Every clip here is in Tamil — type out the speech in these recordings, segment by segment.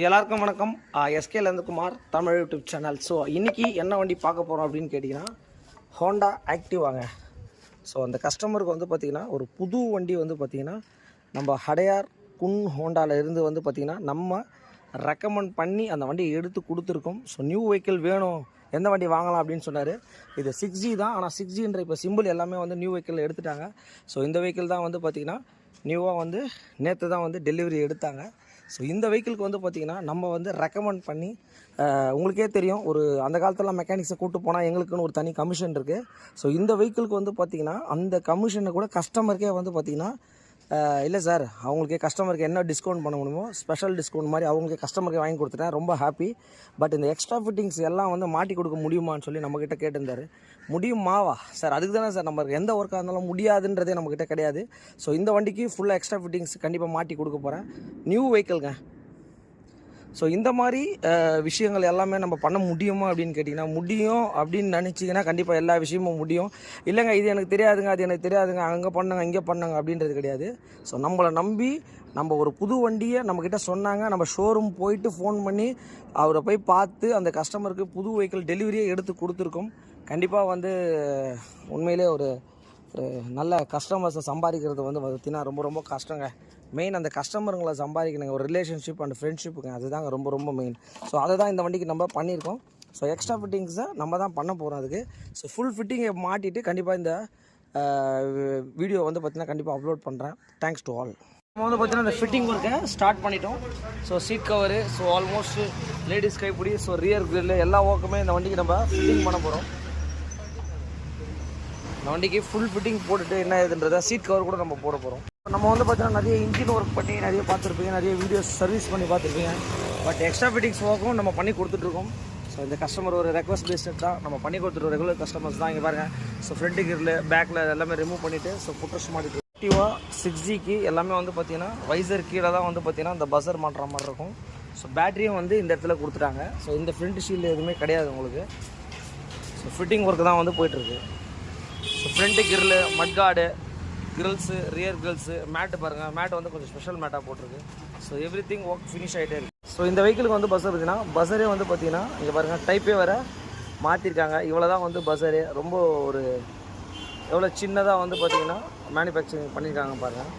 எல்லாருக்கும் வணக்கம். எஸ்கேலேருந்து Kumar Tamil YouTube channel. So இன்றைக்கி என்ன வண்டி பார்க்க போகிறோம் அப்படின்னு கேட்டிங்கன்னா ஹோண்டா ஆக்டிவாங்க. ஸோ அந்த கஸ்டமருக்கு வந்து பார்த்திங்கன்னா ஒரு புது வண்டி வந்து பார்த்திங்கன்னா நம்ம ஹடையார் குன் ஹோண்டாவில் இருந்து வந்து பார்த்திங்கன்னா நம்ம ரெக்கமெண்ட் பண்ணி அந்த வண்டியை எடுத்து கொடுத்துருக்கோம். ஸோ நியூ வெஹிக்கிள் வேணும், எந்த வண்டி வாங்கலாம் அப்படின்னு சொன்னார். இது 6G தான், ஆனால் 6Gன்ற இப்போ சிம்பிள் எல்லாமே வந்து நியூ வெஹிக்கிள் எடுத்துட்டாங்க. ஸோ இந்த வெஹிக்கிள் தான் வந்து பார்த்திங்கன்னா நியூவாக வந்து நேற்று தான் வந்து டெலிவரி எடுத்தாங்க. ஸோ இந்த வெஹிக்கிளுக்கு வந்து பார்த்திங்கன்னா நம்ம வந்து ரெக்கமெண்ட் பண்ணி உங்களுக்கே தெரியும், ஒரு அந்த காலத்தில் மெக்கானிக்ஸை கூப்பிட்டு போனால் எங்களுக்குன்னு ஒரு தனி கமிஷன் இருக்குது. ஸோ இந்த வெஹிக்கிளுக்கு வந்து பார்த்திங்கன்னா அந்த கமிஷனை கூட கஸ்டமருக்கே வந்து பார்த்திங்கன்னா இல்லை சார், அவங்களுக்கே கஸ்டமருக்கு என்ன டிஸ்கவுண்ட் பண்ண முடியுமோ ஸ்பெஷல் டிஸ்கவுண்ட் மாதிரி அவங்களுக்கே கஸ்டமருக்கு வாங்கி கொடுத்துட்டேன். ரொம்ப ஹாப்பி. பட் இந்த எக்ஸ்ட்ரா ஃபிட்டிங்ஸ் எல்லாம் வந்து மாட்டி கொடுக்க முடியுமான்னு சொல்லி நம்மக்கிட்ட கேட்டிருந்தார். முடியுமாவா சார்? அதுக்கு தானே சார், நம்ம எந்த ஒர்க்காக இருந்தாலும் முடியாதுன்றதே நம்மக்கிட்ட கிடையாது. ஸோ இந்த வண்டிக்கு ஃபுல்லாக எக்ஸ்ட்ரா ஃபிட்டிங்ஸ் கண்டிப்பாக மாட்டி கொடுக்க போகிறேன். நியூ வெஹிக்கிள்ங்க. ஸோ இந்த மாதிரி விஷயங்கள் எல்லாமே நம்ம பண்ண முடியுமா அப்படின்னு கேட்டிங்கன்னா முடியும். அப்படின்னு நினச்சிங்கன்னா கண்டிப்பாக எல்லா விஷயமும் முடியும். இல்லைங்க இது எனக்கு தெரியாதுங்க, அது எனக்கு தெரியாதுங்க, அங்கே பண்ணுங்க இங்கே பண்ணுங்க அப்படின்றது கிடையாது. ஸோ நம்மளை நம்பி நம்ம ஒரு புது வண்டியை நம்மக்கிட்ட சொன்னாங்க, நம்ம ஷோரூம் போயிட்டு ஃபோன் பண்ணி அவரை போய் பார்த்து அந்த கஸ்டமருக்கு புது வெஹிக்கிள் டெலிவரியே எடுத்து கொடுத்துருக்கோம். கண்டிப்பாக வந்து உண்மையிலே ஒரு நல்ல கஸ்டமர்ஸை சம்பாதிக்கிறது வந்து பார்த்திங்கன்னா ரொம்ப ரொம்ப கஷ்டங்க. மெயின் அந்த கஸ்டமருங்களை சம்பாதிக்கணுங்க, ஒரு ரிலேஷன்ஷிப் அண்ட் ஃப்ரெண்ட்ஷிப்புங்க, அதுதாங்க ரொம்ப ரொம்ப மெயின். ஸோ அதை தான் இந்த வண்டிக்கு நம்ம பண்ணியிருக்கோம். ஸோ எக்ஸ்ட்ரா ஃபிட்டிங்ஸை நம்ம தான் பண்ண போகிறோம் அதுக்கு. ஸோ ஃபுல் ஃபிட்டிங்கை மாட்டிட்டு கண்டிப்பாக இந்த வீடியோ வந்து பார்த்திங்கன்னா கண்டிப்பாக அப்லோட் பண்ணுறேன். Thanks to all. நம்ம வந்து பார்த்திங்கன்னா இந்த ஃபிட்டிங் ஒர்க்கை ஸ்டார்ட் பண்ணிட்டோம். So seat cover, so almost ladies கைப்பிடி, ஸோ ரியர் கிரில் எல்லா ஒர்க்குமே இந்த வண்டிக்கு நம்ம ஃபிட்டிங் பண்ண போகிறோம். இந்த வண்டிக்கு ஃபுல் ஃபிட்டிங் போட்டுட்டு என்ன ஏதுன்றதை சீட் கவர் கூட நம்ம போட போகிறோம். நம்ம வந்து பார்த்தீங்கன்னா நிறைய இன்ஜின் ஒர்க் பண்ணி நிறைய பார்த்துருப்பீங்க, நிறைய வீடியோஸ் சர்வீஸ் பண்ணி பார்த்துருப்பீங்க. பட் எக்ஸ்ட்ரா ஃபிட்டிங்ஸ் ஒர்க்கும் நம்ம பண்ணி கொடுத்துட்ருக்கோம். ஸோ இந்த கஸ்டமர் ஒரு ரெக்வஸ்ட் பேஸ்ட் தான் நம்ம பண்ணி கொடுத்துருவோம். ரெகுலர் கஸ்டமர்ஸ் தான். இங்கே பாருங்கள், ஸோ ஃப்ரண்ட் கிரில் பேக்கில் எல்லாமே ரிமூவ் பண்ணிவிட்டு ஸோ புட்டர்ஸ் மாட்டிட்டு ஆக்டிவாக 6Gக்கு எல்லாமே வந்து பார்த்திங்கன்னா வைசர் கீழே தான் வந்து பார்த்திங்கன்னா இந்த பஸர் மாட்டுற மாதிரி இருக்கும். ஸோ பேட்டரியும் வந்து இந்த இடத்துல கொடுத்துட்டாங்க. ஸோ இந்த ஃப்ரண்ட் ஷீல்டு எதுவுமே கிடையாது உங்களுக்கு. ஸோ ஃபிட்டிங் ஒர்க்கு தான் வந்து போயிட்டுருக்கு. So front grill, mudguard, grills, rear grills, mat பாருங்கள், மேட்டு வந்து கொஞ்சம் ஸ்பெஷல் மேட்டாக போட்டிருக்கு. So everything work finish ஆகிட்டே இருக்குது. ஸோ இந்த வெஹிக்கிளுக்கு வந்து பஸ்ஸர் பார்த்தீங்கன்னா பஸ்ஸரே வந்து பார்த்திங்கன்னா இங்கே பாருங்கள் டைப்பே வேறு மாற்றிருக்காங்க. இவ்வளோ தான் வந்து பஸ்ஸரே, ரொம்ப ஒரு எவ்வளோ சின்னதாக வந்து பார்த்திங்கன்னா மேனுஃபேக்சரிங் பண்ணியிருக்காங்க பாருங்கள்.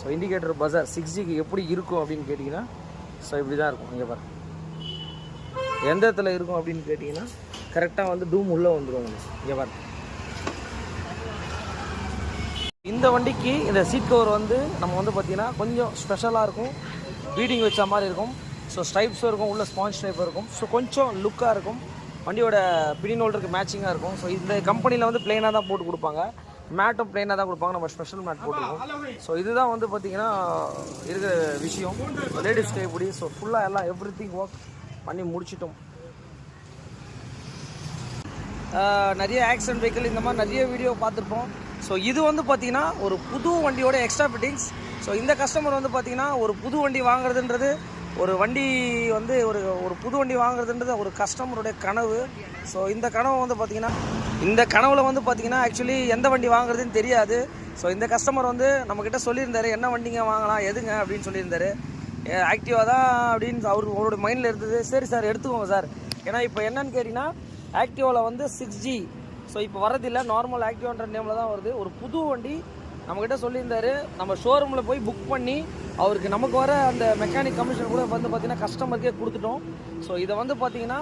ஸோ இண்டிகேட்டர் பஸ்ஸர் 6Gக்கு எப்படி இருக்கும் அப்படின்னு கேட்டிங்கன்னா ஸோ இப்படி தான் இருக்கும். இங்கே பாருங்கள் எந்த இடத்துல இருக்கும் அப்படின்னு கேட்டிங்கன்னா கரெக்டாக வந்து டூம் உள்ளே வந்துடும். இங்கே பாருங்கள், இந்த வண்டிக்கு இந்த சீட் கவர் வந்து நம்ம வந்து பார்த்திங்கன்னா கொஞ்சம் ஸ்பெஷலாக இருக்கும், பீடிங் வச்ச மாதிரி இருக்கும். ஸோ ஸ்ட்ரைப்ஸும் இருக்கும், உள்ள ஸ்பாஞ்ச் டைப்பாக இருக்கும். ஸோ கொஞ்சம் லுக்காக இருக்கும், வண்டியோட பிடின் ஹோல்டருக்கு மேட்சிங்காக இருக்கும். ஸோ இந்த கம்பெனியில் வந்து பிளெயினாக தான் போட்டு கொடுப்பாங்க, மேட்டும் பிளெயினாக தான் கொடுப்பாங்க, நம்ம ஸ்பெஷல் மேட் போட்டுருக்கோம். ஸோ இதுதான் வந்து பார்த்திங்கன்னா இருக்கிற விஷயம். லேடிஸ் கைப்பிடி. ஸோ ஃபுல்லாக எல்லாம் எவ்ரி திங் ஒர்க் பண்ணி முடிச்சிட்டோம். நிறைய ஆக்சிடென்ட் வெஹிக்கிள் இந்த மாதிரி நிறைய வீடியோ பார்த்துருப்போம். ஸோ இது வந்து பார்த்திங்கன்னா ஒரு புது வண்டியோட எக்ஸ்ட்ரா ஃபிட்டிங்ஸ். ஸோ இந்த கஸ்டமர் வந்து பார்த்திங்கன்னா ஒரு புது வண்டி வாங்குறதுன்றது, ஒரு வண்டி வந்து ஒரு புது வண்டி வாங்குறதுன்றது ஒரு கஸ்டமருடைய கனவு. ஸோ இந்த கனவு வந்து பார்த்திங்கன்னா இந்த கனவில் வந்து பார்த்திங்கன்னா ஆக்சுவலி எந்த வண்டி வாங்குறதுன்னு தெரியாது. ஸோ இந்த கஸ்டமர் வந்து நம்மக்கிட்ட சொல்லியிருந்தாரு, என்ன வண்டிங்க வாங்கலாம் எதுங்க அப்படின்னு சொல்லியிருந்தாரு. ஆக்டிவாக தான் அப்படின்னு அவரோட மைண்டில் இருந்தது. சரி சார் எடுத்துக்கோங்க சார். ஏன்னா இப்போ என்னன்னு கேட்டிங்கன்னா ஆக்டிவாவில் வந்து 6G ஸோ இப்போ வரதில்லை, நார்மல் ஆக்டிவான்ற நேமில் தான் வருது. ஒரு புது வண்டி நம்மக்கிட்ட சொல்லியிருந்தார். நம்ம ஷோரூமில் போய் புக் பண்ணி அவருக்கு நமக்கு வர அந்த மெக்கானிக் கமிஷன் கூட வந்து பார்த்திங்கன்னா கஸ்டமருக்கே கொடுத்துட்டோம். ஸோ இதை வந்து பார்த்திங்கன்னா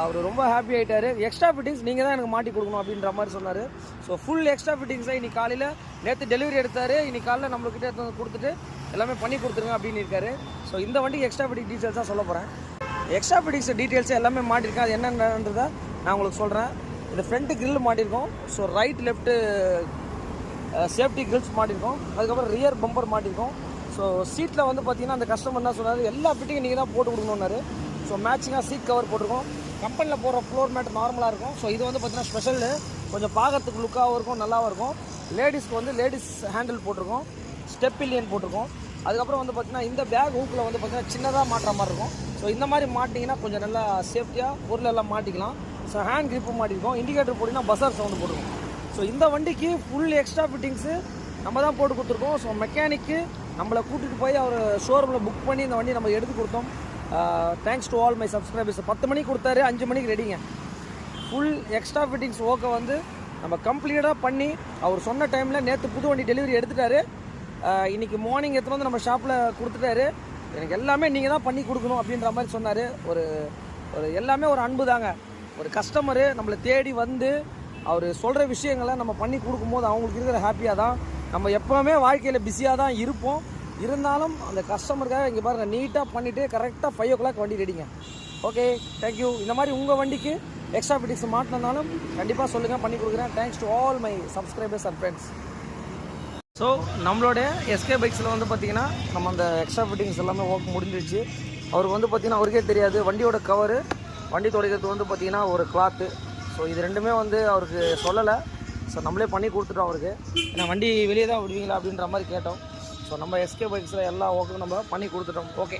அவர் ரொம்ப ஹாப்பி ஆகிட்டார். எக்ஸ்ட்ரா ஃபிட்டிங்ஸ் நீங்கள் தான் எனக்கு மாட்டி கொடுக்கணும் அப்படின்ற மாதிரி சொன்னார். ஸோ ஃபுல் எக்ஸ்ட்ரா ஃபிட்டிங்ஸை இன்னைக்கு காலையில் நேற்று டெலிவரி எடுத்தார், இன்னைக்கு காலையில் நம்மளுக்கிட்ட எடுத்து வந்து கொடுத்துட்டு எல்லாமே பண்ணி கொடுத்துருங்க அப்படின்னு இருக்காரு. ஸோ இந்த வண்டிக்கு எக்ஸ்ட்ரா ஃபிட்டிங் டீட்டெயில்ஸ் தான் சொல்ல போகிறேன். எக்ஸ்ட்ரா ஃபிட்டிங்ஸ் டீட்டெயில்ஸ் எல்லாமே மாட்டிருக்கேன். அது என்னன்றதை நான் உங்களுக்கு சொல்கிறேன். இந்த ஃப்ரண்ட்டு கிரில் மாட்டியிருக்கோம். So right left safety grills மாட்டியிருக்கோம். அதுக்கப்புறம் ரியர் பம்பர் மாட்டியிருக்கோம். ஸோ சீட்டில் வந்து பார்த்திங்கன்னா அந்த கஸ்டமர் என்ன சொன்னார், எல்லா ஃபிட்டிங்கும் நீங்கள் தான் போட்டு கொடுக்கணுன்னாரு. ஸோ மேட்சிங்காக சீட் கவர் போட்டிருக்கோம். கம்பெனியில் போடுற ஃப்ளோர் மேட் நார்மலாக இருக்கும். ஸோ இது வந்து பார்த்திங்கன்னா ஸ்பெஷல், கொஞ்சம் பார்க்கறதுக்கு லுக்காகவும் இருக்கும், நல்லாவும் இருக்கும். லேடிஸ்க்கு வந்து லேடிஸ் ஹேண்டில் போட்டிருக்கோம், ஸ்டெப் பில்லியன் போட்டிருக்கோம். அதுக்கப்புறம் வந்து பார்த்திங்கன்னா இந்த பேக் ஹூக்கில் வந்து பார்த்திங்கன்னா சின்னதாக மாட்டுற மாதிரி இருக்கும். ஸோ இந்த மாதிரி மாட்டிங்கன்னா கொஞ்சம் நல்லா சேஃப்டியாக பொருள் எல்லாம் மாட்டிக்கலாம். ஸோ ஹேண்ட் கிரிப்பு மாட்டிருக்கோம். இண்டிகேட்டர் போட்டிங்கன்னா பஸர் சவுண்டு போட்டிருக்கோம். ஸோ இந்த வண்டிக்கு ஃபுல் எக்ஸ்ட்ரா ஃபிட்டிங்ஸு நம்ம தான் போட்டு கொடுத்துருக்கோம். ஸோ மெக்கானிக்கு நம்மளை கூட்டிகிட்டு போய் அவர் ஷோரூமில் புக் பண்ணி இந்த வண்டி நம்ம எடுத்து கொடுத்தோம். Thanks to all my subscribers. 10 மணிக்கு கொடுத்தாரு, 5 மணிக்கு ரெடிங்க. ஃபுல் எக்ஸ்ட்ரா ஃபிட்டிங்ஸ் ஒர்க்கை வந்து நம்ம கம்ப்ளீட்டாக பண்ணி அவர் சொன்ன டைமில் நேற்று புது வண்டி டெலிவரி எடுத்துட்டாரு. இன்றைக்கி மார்னிங் எடுத்துகிட்டு வந்து நம்ம ஷாப்பில் கொடுத்துட்டாரு. எனக்கு எல்லாமே நீங்கள் தான் பண்ணி கொடுக்கணும் அப்படின்ற மாதிரி சொன்னார். ஒரு எல்லாமே ஒரு அன்பு தாங்க. ஒரு கஸ்டமரு நம்மளை தேடி வந்து அவர் சொல்கிற விஷயங்களை நம்ம பண்ணி கொடுக்கும்போது அவங்களுக்கு இருக்கிற ஹாப்பியாக தான். நம்ம எப்போவுமே வாழ்க்கையில் பிஸியாக தான் இருப்போம். இருந்தாலும் அந்த கஸ்டமருக்காக இங்கே பாருங்கள் நீட்டாக பண்ணிவிட்டு கரெக்டாக 5 o'clock வண்டி ரெடிங்க. Okay, thank you. இந்த மாதிரி உங்கள் வண்டிக்கு எக்ஸ்ட்ரா ஃபிட்டிங்ஸ் மாட்டினாலும் கண்டிப்பாக சொல்லுங்கள், பண்ணி கொடுக்குறேன். Thanks to all my subscribers and friends. So நம்மளோட எஸ்கே பைக்ஸில் வந்து பார்த்திங்கன்னா நம்ம அந்த எக்ஸ்ட்ரா ஃபிட்டிங்ஸ் எல்லாமே ஒர்க் முடிஞ்சிடுச்சு. அவருக்கு வந்து பார்த்திங்கன்னா அவருக்கே தெரியாது, வண்டியோட கவரு, வண்டி துடைக்கிறது வந்து பார்த்திங்கன்னா ஒரு கிளாத்து. ஸோ இது ரெண்டுமே வந்து அவருக்கு சொல்லலை. ஸோ நம்மளே பண்ணி கொடுத்துட்டோம் அவருக்கு. ஏன்னா வண்டி வெளியே தான் விடுவீங்களா அப்படின்ற மாதிரி கேட்டோம். ஸோ நம்ம எஸ்கே பைக்ஸில் எல்லா ஒர்க்கும் நம்ம பண்ணி கொடுத்துட்டோம். ஓகே.